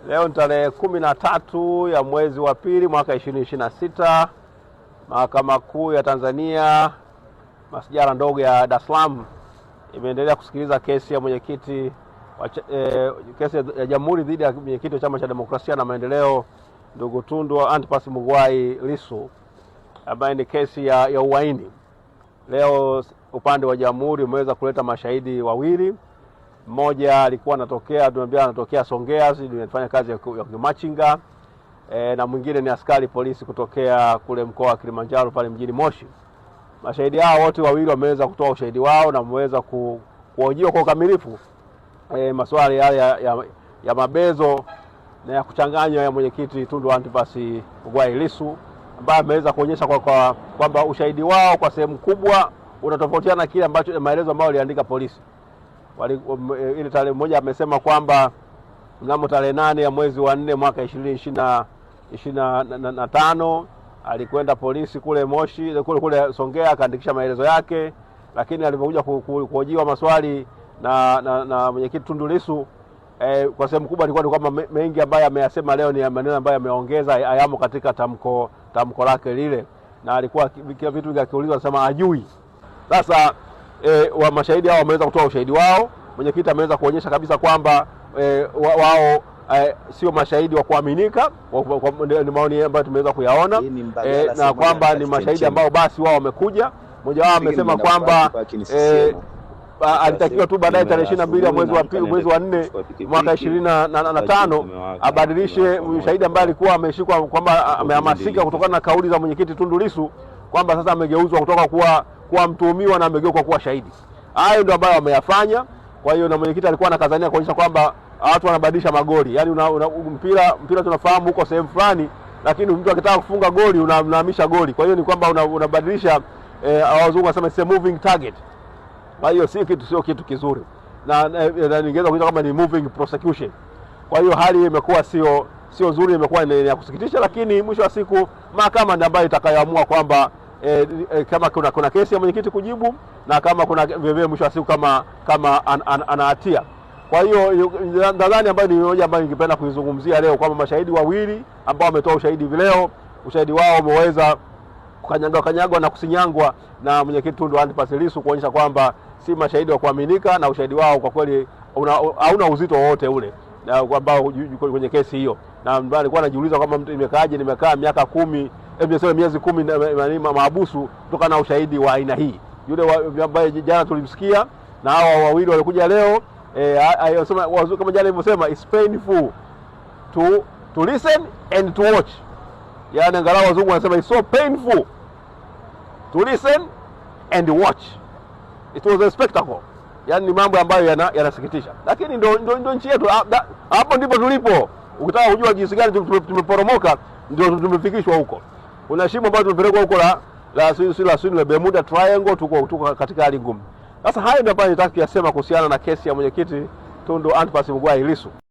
Leo ni tarehe 13 ya mwezi wa pili mwaka 2026. Mahakama Kuu ya Tanzania masijara ndogo ya Dar es Salaam imeendelea kusikiliza kesi ya mwenyekiti kesi ya Jamhuri dhidi ya mwenyekiti wa Chama cha Demokrasia na Maendeleo ndugu Tundu Antipas Mugwai Lissu, ambaye ni kesi ya uhaini. Leo upande wa Jamhuri umeweza kuleta mashahidi wawili. Mmoja alikuwa anatokea Songea, anafanya kazi ya machinga, na mwingine ni askari polisi kutokea kule mkoa wa Kilimanjaro pale mjini Moshi. Mashahidi hao wote wawili wameweza kutoa ushahidi wao na wameweza kuhojiwa kwa ukamilifu maswali ya mabezo na ya kuchanganywa ya mwenyekiti Tundu Antipas Mugwai Lissu, ambaye ameweza kuonyesha kwamba ushahidi wao kwa sehemu kubwa unatofautiana kile ambacho maelezo ambayo aliandika polisi. Ile tarehe moja amesema kwamba mnamo tarehe 8 ya mwezi wa 4 mwaka 2025 alikwenda polisi kule Moshi kule Songea akaandikisha maelezo yake, lakini alipokuja kuhojiwa maswali na mwenyekiti Tundu Lissu, kwa sehemu kubwa ni kwamba mengi ambayo ameyasema leo ni maneno ambayo ameongeza hayamo katika tamko lake lile, na alikuwa kila vitu vingiulizwa anasema ajui. Sasa wa mashahidi hao wameweza kutoa ushahidi wao. Mwenyekiti ameweza kuonyesha kabisa kwamba wao sio mashahidi wa kuaminika, ni maoni ambayo tumeweza kuyaona, na kwamba ni mashahidi ambao basi wao wamekuja. Mmoja wao amesema kwamba alitakiwa tu baadaye tarehe 22 ya mwezi wa 4 mwaka 2025 abadilishe ushahidi ambaye alikuwa ameshikwa kwamba amehamasika kutokana na kauli za mwenyekiti Tundu Lissu, kwamba sasa amegeuzwa kutoka kuwa mtuhumiwa na amegeuka kuwa shahidi. Hayo ndio ambayo wameyafanya. Kwa hiyo na mwenyekiti alikuwa anakazania kuonyesha kwamba watu wanabadilisha magoli. Yaani mpira tunafahamu huko sehemu fulani, lakini mtu akitaka kufunga goli unahamisha goli. Kwa hiyo ni kwamba unabadilisha, wazungu wanasema it's a moving target. Kwa hiyo sio kitu kizuri. Na ningeweza kuita kama ni moving prosecution. Kwa hiyo hali imekuwa sio nzuri, imekuwa ni ya kusikitisha, lakini mwisho wa siku mahakama ndiyo ambayo itakayoamua kwamba kama kuna kesi ya mwenyekiti kujibu, na kama kuna vivyo mwisho wa siku kama ana hatia. Kwa hiyo nadhani ambayo ni hoja ambayo ningependa kuizungumzia leo, kwamba mashahidi wawili ambao wametoa ushahidi leo, ushahidi wao umeweza kukanyagwa na kusinyangwa na mwenyekiti Tundu Antipas Lissu, kuonyesha kwamba si mashahidi wa kuaminika, na ushahidi wao kwa kweli hauna uzito wowote ule na kwamba kwenye kesi hiyo. Na alikuwa anajiuliza kwamba mtu nimekaa miaka 10, miezi 10 mahabusu kutokana na ushahidi wa aina hii. Yule ambaye jana tulimsikia na hao wawili walikuja leo, kama jana nilivyosema, it's painful to listen and to watch. Yaani angalau wazungu wanasema it's so painful to listen and watch. It was a spectacle. Yaani ni mambo ambayo yanasikitisha. Lakini ndio nchi yetu, hapo ndipo tulipo. Ukitaka kujua jinsi gani tumeporomoka, ndio tumefikishwa huko. Kuna shimo ambalo tumepelekwa huko la Bermuda Triangle, tuko katika hali ngumu. Sasa hayo ndio ambayo nataka kuyasema kuhusiana na kesi ya mwenyekiti Tundu Antipas Mugwai Lissu.